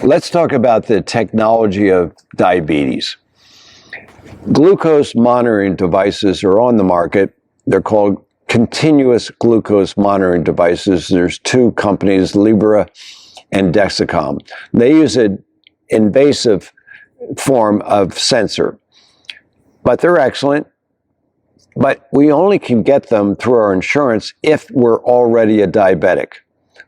Let's talk about the technology of diabetes. Glucose monitoring devices are on the market. They're called continuous glucose monitoring devices. There's two companies, Libre and Dexcom. They use an invasive form of sensor, but they're excellent. But we only can get them through our insurance if we're already a diabetic.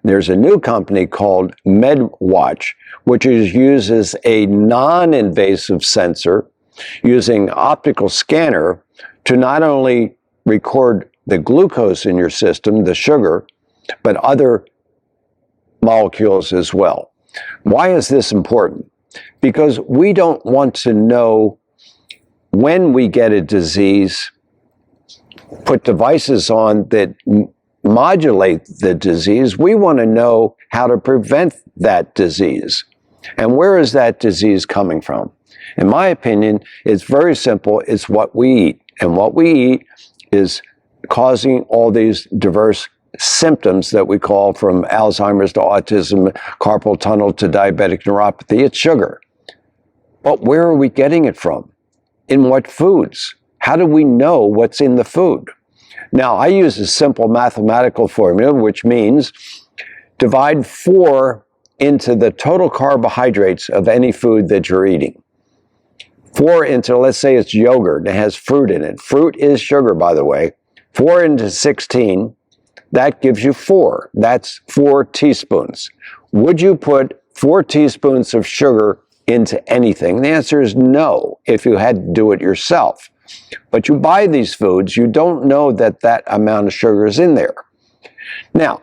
There's a new company called MedWatch, which uses a non-invasive sensor using optical scanner to not only record the glucose in your system, the sugar, but other molecules as well. Why is this important? Because we don't want to know when we get a disease, put devices on that modulate the disease. We want to know how to prevent that disease. And where is that disease coming from? In my opinion, it's very simple. It's what we eat. And what we eat is causing all these diverse symptoms that we call, from Alzheimer's to autism, carpal tunnel to diabetic neuropathy. It's sugar. But where are we getting it from? In what foods? How do we know what's in the food? Now, I use a simple mathematical formula, which means divide 4 into the total carbohydrates of any food that you're eating. 4 into, let's say it's yogurt, it has fruit in it. Fruit is sugar, by the way. 4 into 16, that gives you 4. That's 4 teaspoons. Would you put 4 teaspoons of sugar into anything? The answer is no, if you had to do it yourself. But you buy these foods, you don't know that that amount of sugar is in there. Now,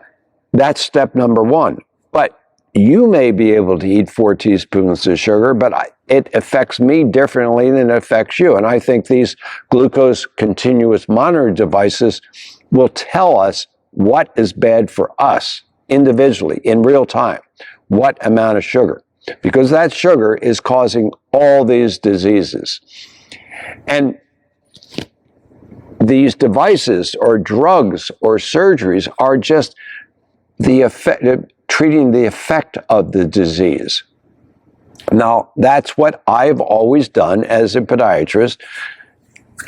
that's step number 1. But you may be able to eat 4 teaspoons of sugar, but it affects me differently than it affects you. And I think these glucose continuous monitoring devices will tell us what is bad for us individually in real time, what amount of sugar, because that sugar is causing all these diseases. And these devices or drugs or surgeries are just the effect, treating the effect of the disease. Now, that's what I've always done as a podiatrist,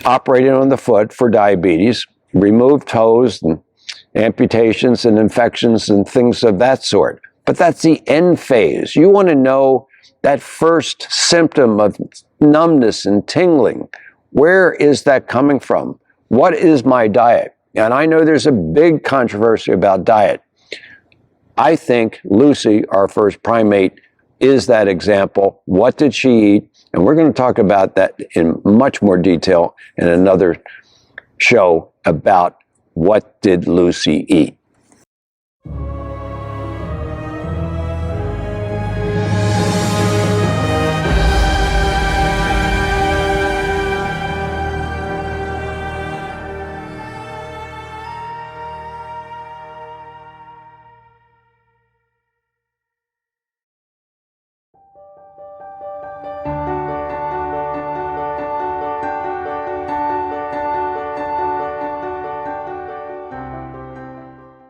operating on the foot for diabetes, remove toes and amputations and infections and things of that sort. But that's the end phase. You want to know that first symptom of numbness and tingling. Where is that coming from? What is my diet? And I know there's a big controversy about diet. I think Lucy, our first primate, is that example. What did she eat? And we're going to talk about that in much more detail in another show about what did Lucy eat.